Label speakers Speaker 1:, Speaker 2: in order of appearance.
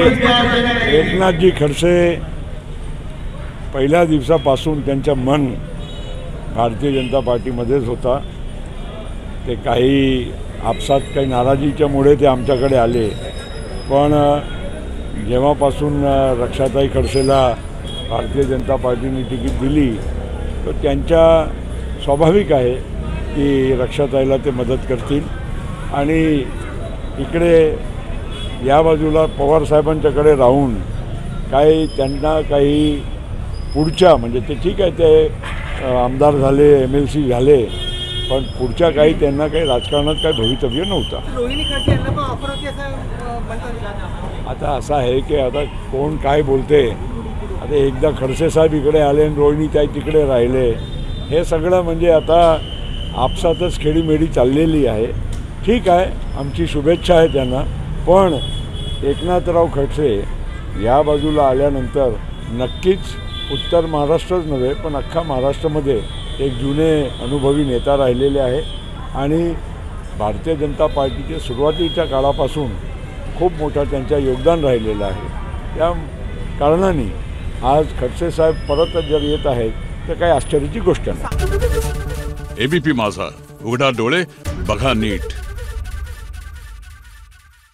Speaker 1: एकनाथजी खडसे पहिल्या दिवसापासून त्यांचं मन भारतीय जनता पार्टीमध्येच होता। ते काही आपसात काही नाराजीच्यामुळे ते आमच्याकडे आले, पण जेव्हापासून रक्षाताई खडसेला भारतीय जनता पार्टीने तिकीट दिली तर त्यांच्या स्वाभाविक आहे की रक्षाताईला ते मदत करतील। आणि इकडे या बाजूला पवारसाहेबांच्याकडे राहून काही त्यांना काही पुढच्या म्हणजे ते ठीक आहे ते आमदार झाले, MLC झाले, पण पुढच्या काही त्यांना काही राजकारणात काही भवितव्य नव्हतं।
Speaker 2: रोहिणी खडसे यांना पण ऑफर होती असं म्हणतात।
Speaker 1: आता असं आहे की आता कोण काय बोलते। आता एकदा खडसे साहेब इकडे आले आणि रोहिणी ताई तिकडे राहिले, हे सगळं म्हणजे आता आपसातच खेळीमेळी चाललेली आहे। ठीक आहे, आमची शुभेच्छा आहे त्यांना, पण एकनाथराव खडसे या बाजूला आल्यानंतर नक्कीच उत्तर महाराष्ट्रच नव्हे पण अख्खा महाराष्ट्रामध्ये एक जुने अनुभवी नेता राहिलेले आहे आणि भारतीय जनता पार्टीचे सुरुवातीच्या काळापासून खूप मोठा त्यांचं योगदान राहिलेलं आहे। त्या कारणाने आज खडसे साहेब परत जर येत आहेत तर काही आश्चर्याची गोष्ट नाही।
Speaker 3: ABP माझा, उघडा डोळे बघा नीट।